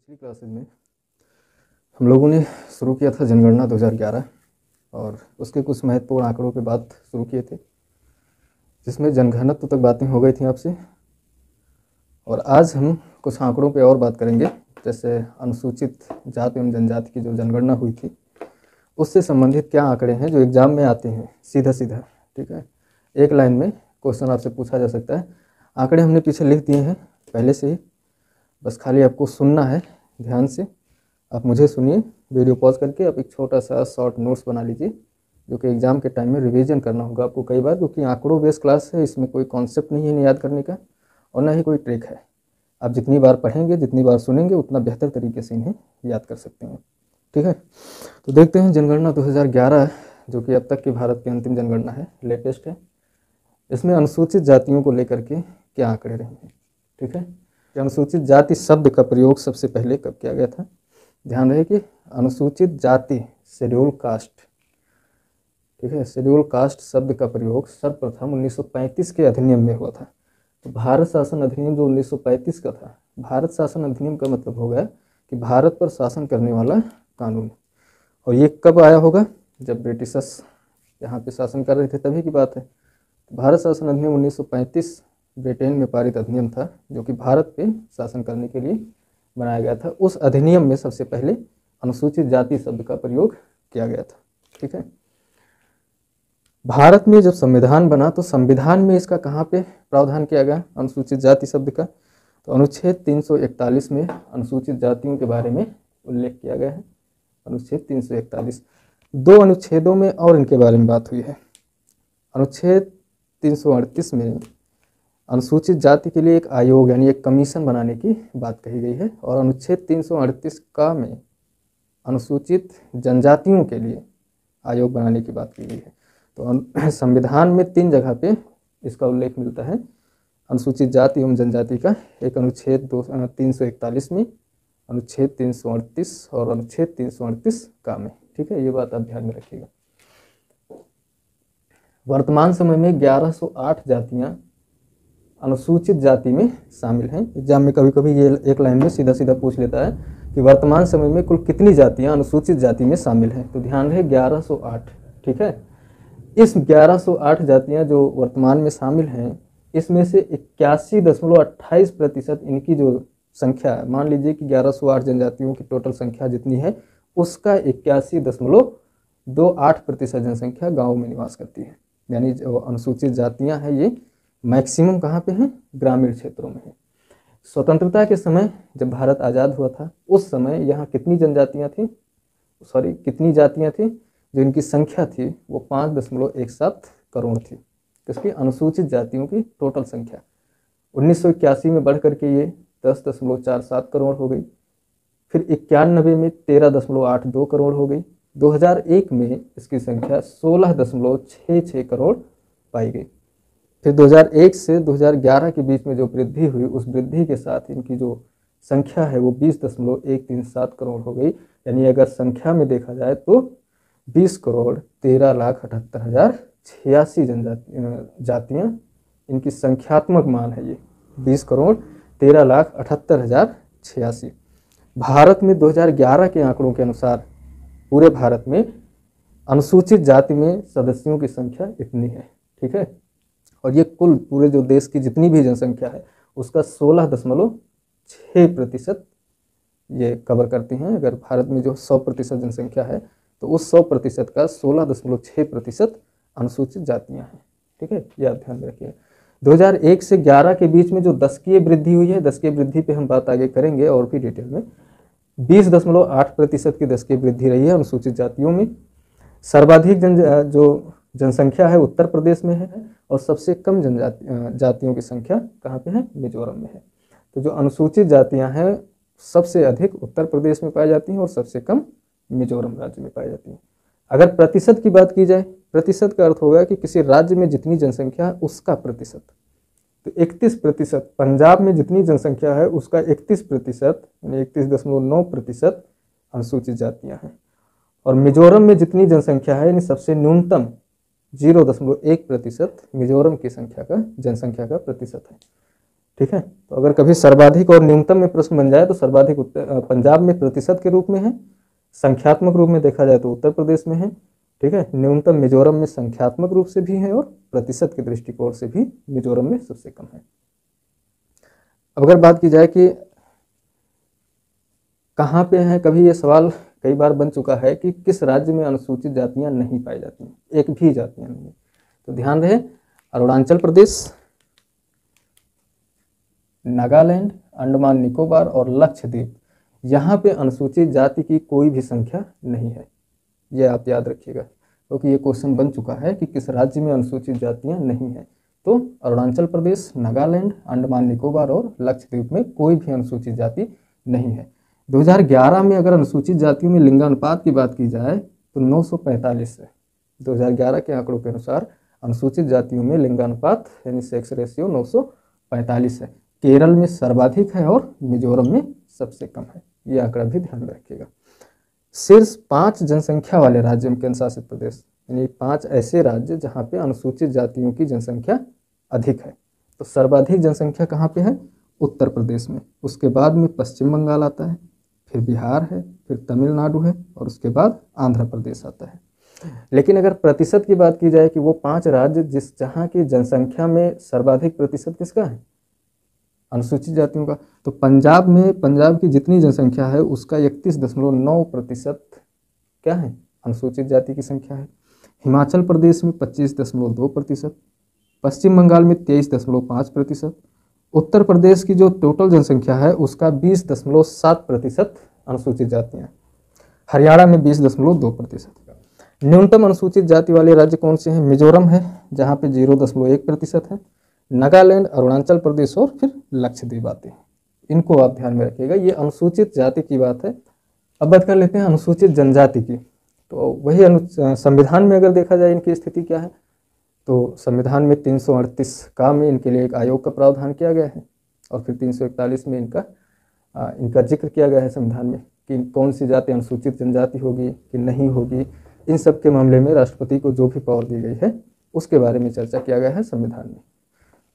पिछली क्लासेज में हम लोगों ने शुरू किया था जनगणना 2011 और उसके कुछ महत्वपूर्ण आंकड़ों पे बात शुरू किए थे, जिसमें जनघनत्व तक बातें हो गई थी आपसे। और आज हम कुछ आंकड़ों पे और बात करेंगे, जैसे अनुसूचित जाति एवं जनजाति की जो जनगणना हुई थी उससे संबंधित क्या आंकड़े हैं जो एग्जाम में आते हैं सीधा सीधा। ठीक है, एक लाइन में क्वेश्चन आपसे पूछा जा सकता है। आंकड़े हमने पीछे लिख दिए हैं पहले से ही, बस खाली आपको सुनना है ध्यान से। आप मुझे सुनिए, वीडियो पॉज करके आप एक छोटा सा शॉर्ट नोट्स बना लीजिए, जो कि एग्जाम के टाइम में रिवीजन करना होगा आपको कई बार, क्योंकि आंकड़ों बेस्ड क्लास है, इसमें कोई कॉन्सेप्ट नहीं है याद करने का और ना ही कोई ट्रिक है। आप जितनी बार पढ़ेंगे, जितनी बार सुनेंगे, उतना बेहतर तरीके से इन्हें याद कर सकते हैं। ठीक है, तो देखते हैं जनगणना 2011 जो कि अब तक की भारत की अंतिम जनगणना है, लेटेस्ट है। इसमें अनुसूचित जातियों को लेकर के क्या आंकड़े रहे हैं। ठीक है, अनुसूचित जाति शब्द का प्रयोग सबसे पहले कब किया गया था। ध्यान रहे कि अनुसूचित जाति शेड्यूल कास्ट, ठीक है, शेड्यूल कास्ट शब्द का प्रयोग सर्वप्रथम 1935 के अधिनियम में हुआ था। तो भारत शासन अधिनियम जो 1935 का था, भारत शासन अधिनियम का मतलब हो गया कि भारत पर शासन करने वाला कानून। और ये कब आया होगा, जब ब्रिटिशर्स यहाँ पे शासन कर रहे थे तभी की बात है। भारत शासन अधिनियम 1935 ब्रिटेन में पारित अधिनियम था, जो कि भारत पे शासन करने के लिए बनाया गया था। उस अधिनियम में सबसे पहले अनुसूचित जाति शब्द का प्रयोग किया गया था। ठीक है, भारत में जब संविधान बना तो संविधान में इसका कहाँ पे प्रावधान किया गया अनुसूचित जाति शब्द का, तो अनुच्छेद 341 में अनुसूचित जातियों के बारे में उल्लेख किया गया है। अनुच्छेद 341, दो अनुच्छेदों में और इनके बारे में बात हुई है। अनुच्छेद 338 में अनुसूचित जाति के लिए एक आयोग यानी एक कमीशन बनाने की बात कही गई है, और अनुच्छेद 338 का में अनुसूचित जनजातियों के लिए आयोग बनाने की बात की गई है। तो संविधान में 3 जगह पे इसका उल्लेख मिलता है अनुसूचित जाति एवं जनजाति का, एक अनुच्छेद 341 में, अनुच्छेद 338 और अनुच्छेद 338 का में। ठीक है, ये बात आप ध्यान में रखिएगा। वर्तमान समय में 1108 जातियां अनुसूचित जाति में शामिल हैं। एग्जाम में कभी कभी ये एक लाइन में सीधा सीधा पूछ लेता है कि वर्तमान समय में कुल कितनी जातियां अनुसूचित जाति में शामिल हैं, तो ध्यान रहे 1108। ठीक है, इस 1108 जातियां जो वर्तमान में शामिल हैं, इसमें से 81.28% इनकी जो संख्या है, मान लीजिए कि 1108 जनजातियों की टोटल संख्या जितनी है उसका 81.28% जनसंख्या गाँव में निवास करती है। यानी जो अनुसूचित जातियाँ हैं ये मैक्सिमम कहाँ पे हैं, ग्रामीण क्षेत्रों में है। स्वतंत्रता के समय जब भारत आज़ाद हुआ था उस समय यहाँ कितनी जनजातियाँ थी, कितनी जातियाँ थी, जो इनकी संख्या थी वो 5.17 करोड़ थी। किसकी, अनुसूचित जातियों की टोटल संख्या 1981 में बढ़ करके ये 10.47 करोड़ हो गई, फिर 91 में 13.82 करोड़ हो गई, 2001 में इसकी संख्या 16.66 करोड़ पाई गई। फिर 2001 से 2011 के बीच में जो वृद्धि हुई, उस वृद्धि के साथ इनकी जो संख्या है वो 20.137 करोड़ हो गई। यानी अगर संख्या में देखा जाए तो 20,13,78,086 जातियाँ इनकी संख्यात्मक मान है। ये 20,13,78,086। भारत में 2011 के आंकड़ों के अनुसार पूरे भारत में अनुसूचित जाति में सदस्यों की संख्या इतनी है। ठीक है, और ये कुल पूरे जो देश की जितनी भी जनसंख्या है उसका 16.6% ये कवर करती हैं। अगर भारत में जो 100% जनसंख्या है तो उस 100% का 16.6% अनुसूचित जातियां हैं। ठीक है, ये आप ध्यान रखिए। 2001 से 11 के बीच में जो दशकीय वृद्धि हुई है, दशकीय वृद्धि पे हम बात आगे करेंगे और भी डिटेल में, 20.8% की दशकीय वृद्धि रही है अनुसूचित जातियों में। सर्वाधिक जो जनसंख्या है उत्तर प्रदेश में है, और सबसे कम जातियों की संख्या कहाँ पे है, मिजोरम में है। तो जो अनुसूचित जातियां हैं सबसे अधिक उत्तर प्रदेश में पाई जाती हैं और सबसे कम मिजोरम राज्य में पाई जाती हैं। अगर प्रतिशत की बात की जाए, प्रतिशत का अर्थ होगा कि किसी राज्य में जितनी जनसंख्या है उसका प्रतिशत। तो 31%, पंजाब में जितनी जनसंख्या है उसका 31% यानी 31.9% अनुसूचित जातियां हैं, और मिजोरम में जितनी जनसंख्या है यानी सबसे न्यूनतम 0.1% मिजोरम की जनसंख्या का प्रतिशत है। ठीक है। तो अगर कभी सर्वाधिक और न्यूनतम में प्रश्न बन जाए तो सर्वाधिक पंजाब में प्रतिशत के रूप में है, संख्यात्मक रूप में देखा जाए तो उत्तर प्रदेश में है, ठीक है। न्यूनतम मिजोरम में संख्यात्मक रूप से भी है और प्रतिशत के दृष्टिकोण से भी मिजोरम में सबसे कम है। अब अगर बात की जाए कि कहाँ पे है, कभी ये सवाल कई बार बन चुका है कि किस राज्य में अनुसूचित जातियां नहीं पाई जाती हैं, एक भी जातियां नहीं है, तो ध्यान रहे अरुणाचल प्रदेश, नागालैंड, अंडमान निकोबार और लक्षद्वीप, यहाँ पे अनुसूचित जाति की कोई भी संख्या नहीं है। ये आप याद रखिएगा क्योंकि ये क्वेश्चन बन चुका है कि किस राज्य में अनुसूचित जातियां नहीं है, तो अरुणाचल प्रदेश, नागालैंड, अंडमान निकोबार और लक्षद्वीप में कोई भी अनुसूचित जाति नहीं है। 2011 में अगर अनुसूचित जातियों में लिंगानुपात की बात की जाए तो 945 है। 2011 के आंकड़ों के अनुसार अनुसूचित जातियों में लिंगानुपात यानी सेक्स रेशियो 945 है। केरल में सर्वाधिक है और मिजोरम में सबसे कम है। ये आंकड़ा भी ध्यान में रखिएगा। शीर्ष 5 जनसंख्या वाले राज्य केंद्र शासित प्रदेश, यानी 5 ऐसे राज्य जहाँ पे अनुसूचित जातियों की जनसंख्या अधिक है। तो सर्वाधिक जनसंख्या कहाँ पे है? उत्तर प्रदेश में। उसके बाद में पश्चिम बंगाल आता है, फिर बिहार है, फिर तमिलनाडु है और उसके बाद आंध्र प्रदेश आता है। लेकिन अगर प्रतिशत की बात की जाए कि वो 5 राज्य जहाँ की जनसंख्या में सर्वाधिक प्रतिशत किसका है? अनुसूचित जातियों का। तो पंजाब में, पंजाब की जितनी जनसंख्या है उसका 31.9% क्या है? अनुसूचित जाति की संख्या है। हिमाचल प्रदेश में 25.2%, पश्चिम बंगाल में 23.5%, उत्तर प्रदेश की जो टोटल जनसंख्या है उसका 20.7% अनुसूचित जातियाँ, हरियाणा में 20.2%। न्यूनतम अनुसूचित जाति वाले राज्य कौन से हैं? मिजोरम है जहाँ पे 0.1% है, नागालैंड, अरुणाचल प्रदेश और फिर लक्षद्वीप आते हैं। इनको आप ध्यान में रखिएगा। ये अनुसूचित जाति की बात है। अब बात कर लेते हैं अनुसूचित जनजाति की। तो वही संविधान में अगर देखा जाए इनकी स्थिति क्या है, तो संविधान में 338 का में इनके लिए एक आयोग का प्रावधान किया गया है और फिर 341 में इनका जिक्र किया गया है संविधान में कि कौन सी जाति अनुसूचित जनजाति होगी कि नहीं होगी। इन सब के मामले में राष्ट्रपति को जो भी पावर दी गई है उसके बारे में चर्चा किया गया है संविधान में।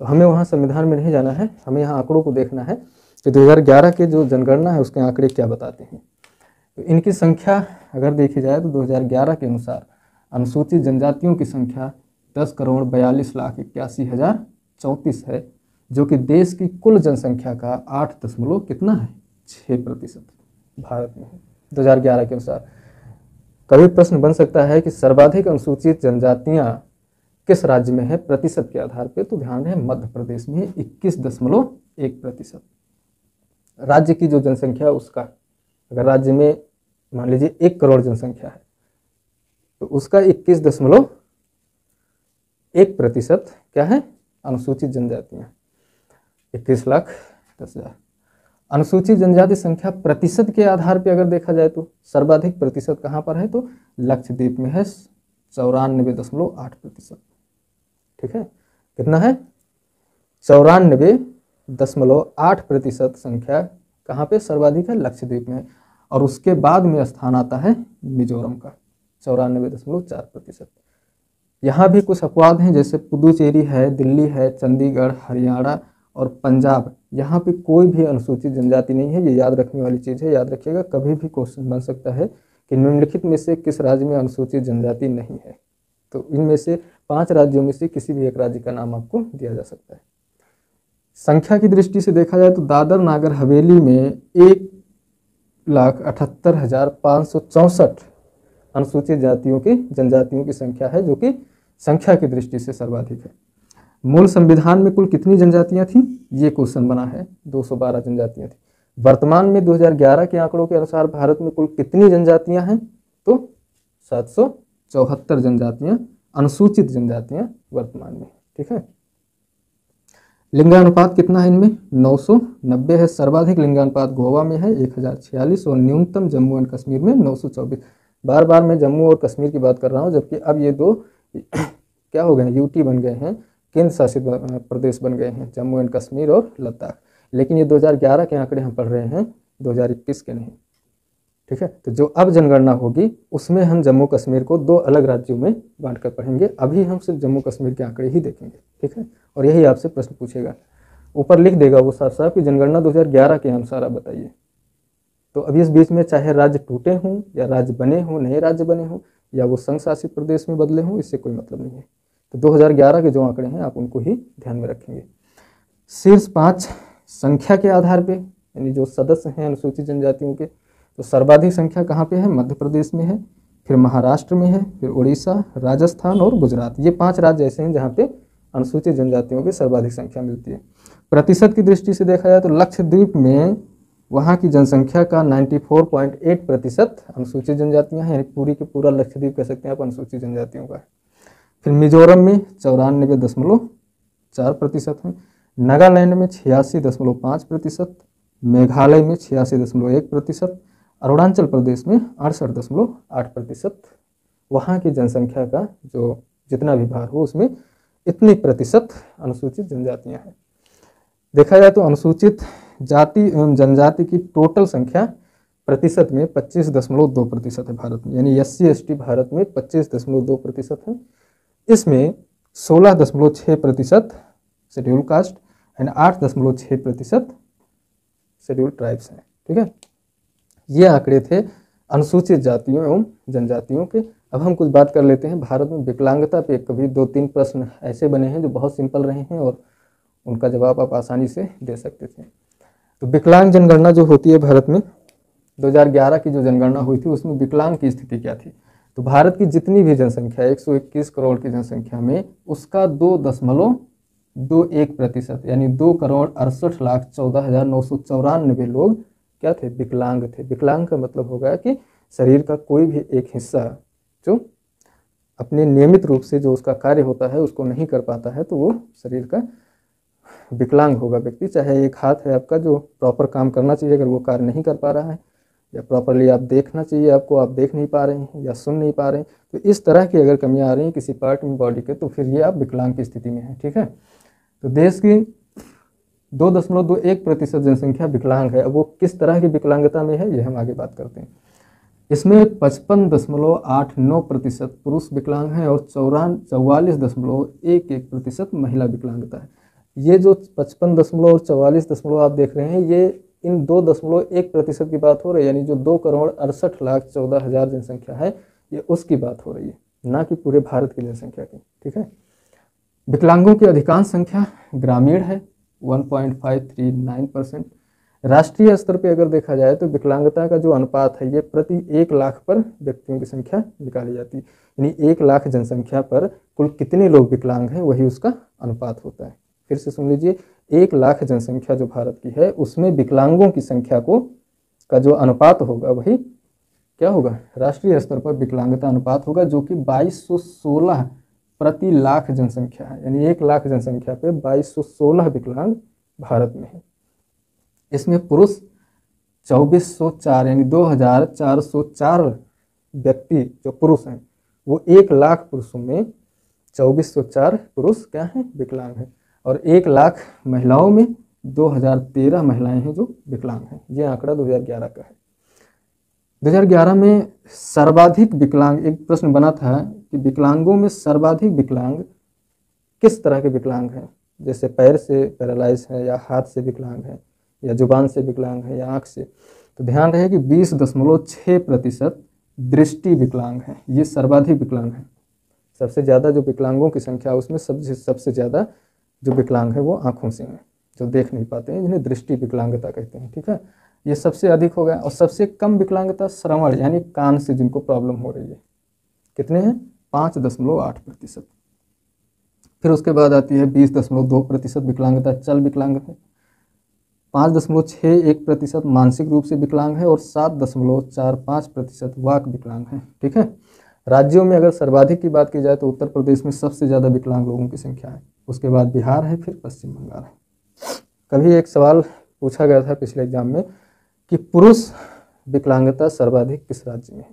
तो हमें वहाँ संविधान में नहीं जाना है, हमें यहाँ आंकड़ों को देखना है कि 2011 के जो जनगणना है उसके आंकड़े क्या बताते हैं। तो इनकी संख्या अगर देखी जाए तो 2011 के अनुसार अनुसूचित जनजातियों की संख्या 10,42,81,034 है, जो कि देश की कुल जनसंख्या का 8.6% भारत में है 2011 के अनुसार। कभी प्रश्न बन सकता है कि सर्वाधिक अनुसूचित जनजातियां किस राज्य में है प्रतिशत के आधार पे, तो ध्यान है मध्य प्रदेश में 21.1%। राज्य की जो जनसंख्या है उसका, अगर राज्य में मान लीजिए 1 करोड़ जनसंख्या है तो उसका 21.1% क्या है? अनुसूचित जनजातियां। 21,10,000। अनुसूचित जनजाति संख्या प्रतिशत के आधार पे अगर देखा जाए तो सर्वाधिक प्रतिशत कहाँ पर है? तो लक्षद्वीप में है 94.8%। ठीक है, कितना है? 94.8% संख्या कहाँ पे सर्वाधिक है? लक्षद्वीप में। और उसके बाद में स्थान आता है मिजोरम का 94.4%। यहाँ भी कुछ अपवाद हैं, जैसे पुदुचेरी है, दिल्ली है, चंडीगढ़, हरियाणा और पंजाब, यहाँ पे कोई भी अनुसूचित जनजाति नहीं है। ये याद रखने वाली चीज़ है, याद रखिएगा। कभी भी क्वेश्चन बन सकता है कि निम्नलिखित में से किस राज्य में अनुसूचित जनजाति नहीं है, तो इनमें से 5 राज्यों में से किसी भी एक राज्य का नाम आपको दिया जा सकता है। संख्या की दृष्टि से देखा जाए तो दादर नागर हवेली में 1,78,564 अनुसूचित जनजातियों की संख्या है, जो कि संख्या की दृष्टि से सर्वाधिक है। मूल संविधान में कुल कितनी जनजातियां थी? ये क्वेश्चन बना है। 212 जनजातियां थी। वर्तमान में 2011 के आंकड़ों के अनुसार भारत में कुल कितनी जनजातियां हैं? तो 774 जनजातियां, अनुसूचित जनजातियां वर्तमान में। ठीक है, लिंगानुपात कितना है इनमें? 990 है। सर्वाधिक लिंगानुपात गोवा में है 1046 और न्यूनतम जम्मू एंड कश्मीर में 924। बार बार मैं जम्मू और कश्मीर की बात कर रहा हूँ, जबकि अब ये दो क्या हो गए हैं? यूटी बन गए हैं, केंद्र शासित प्रदेश बन गए हैं, जम्मू एंड कश्मीर और लद्दाख। लेकिन ये 2011 के आंकड़े हम पढ़ रहे हैं, 2021 के नहीं। ठीक है, तो जो अब जनगणना होगी उसमें हम जम्मू कश्मीर को 2 अलग राज्यों में बांटकर पढ़ेंगे। अभी हम सिर्फ जम्मू कश्मीर के आंकड़े ही देखेंगे। ठीक है, और यही आपसे प्रश्न पूछेगा। ऊपर लिख देगा वो साफ साफ कि जनगणना 2011 के अनुसार आप बताइए। तो अभी इस बीच में चाहे राज्य टूटे हों या राज्य बने हों, नए राज्य बने हों, या वो संघ शासित प्रदेश में बदले हों, इससे कोई मतलब नहीं है। तो 2011 के जो आंकड़े हैं आप उनको ही ध्यान में रखेंगे। शीर्ष 5 संख्या के आधार पे, यानी जो सदस्य हैं अनुसूचित जनजातियों के, तो सर्वाधिक संख्या कहाँ पे है? मध्य प्रदेश में है, फिर महाराष्ट्र में है, फिर उड़ीसा, राजस्थान और गुजरात। ये 5 राज्य ऐसे हैं जहाँ पे अनुसूचित जनजातियों की सर्वाधिक संख्या मिलती है। प्रतिशत की दृष्टि से देखा जाए तो लक्षद्वीप में वहाँ की जनसंख्या का 94.8% अनुसूचित जनजातियाँ हैं, यानी पूरी के पूरा लक्षद्वीप कह सकते हैं आप अनुसूचित जनजातियों का है। फिर मिजोरम में 94.4% हैं, नागालैंड में 86.5%, मेघालय में 86.1%, अरुणाचल प्रदेश में 68.8%। वहाँ की जनसंख्या का जो जितना भी भाग हो उसमें इतनी प्रतिशत अनुसूचित जनजातियाँ हैं। देखा जाए तो अनुसूचित जाति एवं जनजाति की टोटल संख्या प्रतिशत में 25.2% है भारत में, यानी SC/ST भारत में 25.2% है। इसमें 16.6% schedule caste and 8.6% schedule tribes हैं। ठीक है, ये आंकड़े थे अनुसूचित जातियों एवं जनजातियों के। अब हम कुछ बात कर लेते हैं भारत में विकलांगता पे। कभी 2-3 प्रश्न ऐसे बने हैं जो बहुत सिंपल रहे हैं और उनका जवाब आप आसानी से दे सकते थे। तो विकलांग जनगणना जो होती है भारत में, 2011 की जो जनगणना हुई थी उसमें विकलांग की स्थिति क्या थी? तो भारत की जितनी भी जनसंख्या 121 करोड़ की जनसंख्या में उसका 2.21% यानी 2,68,14,994 लोग क्या थे? विकलांग थे। विकलांग का मतलब होगा कि शरीर का कोई भी एक हिस्सा जो अपने नियमित रूप से जो उसका कार्य होता है उसको नहीं कर पाता है, तो वो शरीर का विकलांग होगा व्यक्ति। चाहे एक हाथ है आपका जो प्रॉपर काम करना चाहिए, अगर वो कार्य नहीं कर पा रहा है, या प्रॉपरली आप देखना चाहिए आपको, आप देख नहीं पा रहे हैं या सुन नहीं पा रहे हैं, तो इस तरह की अगर कमियां आ रही हैं किसी पार्ट में बॉडी के, तो फिर ये आप विकलांग की स्थिति में है। ठीक है, तो देश की 2.21% जनसंख्या विकलांग है। अब वो किस तरह की विकलांगता में है ये हम आगे बात करते हैं। इसमें 55.89% पुरुष विकलांग हैं और 44.11% महिला विकलांगता है। ये जो 55 और 44 आप देख रहे हैं, ये इन 2.1% की बात हो रही है, यानी जो 2,68,14,000 जनसंख्या है ये उसकी बात हो रही है, ना कि पूरे भारत की जनसंख्या की। ठीक है, विकलांगों की अधिकांश संख्या ग्रामीण है 1.539%। राष्ट्रीय स्तर पे अगर देखा जाए तो विकलांगता का जो अनुपात है ये प्रति 1 लाख पर व्यक्तियों की संख्या निकाली जाती है, यानी 1 लाख जनसंख्या पर कुल कितने लोग विकलांग हैं वही उसका अनुपात होता है। फिर से सुन लीजिए, 1 लाख जनसंख्या जो भारत की है उसमें विकलांगों की संख्या का जो अनुपात होगा वही क्या होगा? राष्ट्रीय स्तर पर विकलांगता अनुपात होगा, जो कि 2216 प्रति लाख जनसंख्या है, यानी 1 लाख जनसंख्या पे 2216 विकलांग भारत में है। इसमें पुरुष 2404 यानी 2404 व्यक्ति जो पुरुष हैं, वो 1 लाख पुरुषों में 2404 पुरुष क्या हैं? विकलांग हैं। और 1 लाख महिलाओं में 2013 महिलाएं हैं जो विकलांग हैं। ये आंकड़ा 2011 का है। 2011 में सर्वाधिक विकलांग, एक प्रश्न बना था कि विकलांगों में सर्वाधिक विकलांग किस तरह के विकलांग हैं? जैसे पैर से पैरालाइज है, या हाथ से विकलांग है, या जुबान से विकलांग है, या आँख से। तो ध्यान रहे कि 20.6% दृष्टि विकलांग है, ये सर्वाधिक विकलांग है। सबसे ज़्यादा जो विकलांगों की संख्या उसमें सबसे ज़्यादा जो विकलांग है वो आँखों से हैं, जो देख नहीं पाते हैं, जिन्हें दृष्टि विकलांगता कहते हैं। ठीक है, ये सबसे अधिक हो गया। और सबसे कम विकलांगता श्रवण यानी कान से जिनको प्रॉब्लम हो रही है, कितने हैं? 5.8%। फिर उसके बाद आती है 20.2% विकलांगता चल विकलांग है, 5.61% मानसिक रूप से विकलांग है और 7.45% वाक विकलांग है। ठीक है, राज्यों में अगर सर्वाधिक की बात की जाए तो उत्तर प्रदेश में सबसे ज़्यादा विकलांग लोगों की संख्या है, उसके बाद बिहार है, फिर पश्चिम बंगाल है। कभी एक सवाल पूछा गया था पिछले एग्जाम में कि पुरुष विकलांगता सर्वाधिक किस राज्य में है,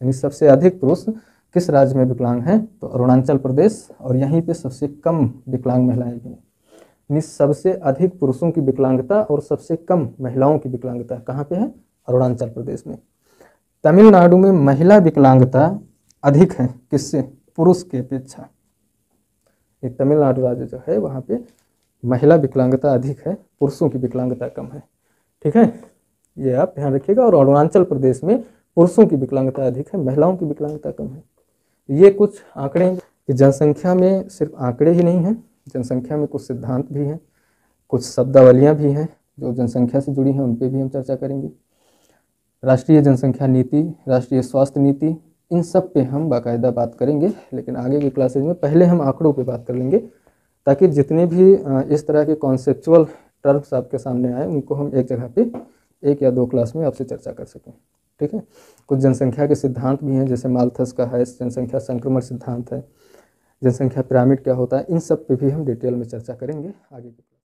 यानी सबसे अधिक पुरुष किस राज्य में विकलांग हैं? तो अरुणाचल प्रदेश, और यहीं पे सबसे कम विकलांग महिलाएं भी हैं। यानी सबसे अधिक पुरुषों की विकलांगता और सबसे कम महिलाओं की विकलांगता कहाँ पे है? अरुणाचल प्रदेश में। तमिलनाडु में महिला विकलांगता अधिक है, किससे? पुरुष की अपेक्षा। ये तमिलनाडु राज्य जो है वहाँ पे महिला विकलांगता अधिक है, पुरुषों की विकलांगता कम है। ठीक है, ये आप ध्यान रखिएगा। और अरुणाचल प्रदेश में पुरुषों की विकलांगता अधिक है, महिलाओं की विकलांगता कम है। ये कुछ आंकड़े हैं कि जनसंख्या में सिर्फ आंकड़े ही नहीं हैं, जनसंख्या में कुछ सिद्धांत भी हैं, कुछ शब्दावलियाँ भी हैं जो जनसंख्या से जुड़ी हैं, उन पर भी हम चर्चा करेंगे। राष्ट्रीय जनसंख्या नीति, राष्ट्रीय स्वास्थ्य नीति, इन सब पे हम बाकायदा बात करेंगे, लेकिन आगे की क्लासेज में पहले हम आंकड़ों पे बात कर लेंगे, ताकि जितने भी इस तरह के कॉन्सेप्चुअल टर्म्स आपके सामने आए उनको हम एक जगह पे 1 या 2 क्लास में आपसे चर्चा कर सकें। ठीक है, कुछ जनसंख्या के सिद्धांत भी हैं, जैसे माल्थस का है जनसंख्या संक्रमण सिद्धांत है, जनसंख्या पिरामिड क्या होता है, इन सब पे भी हम डिटेल में चर्चा करेंगे आगे की।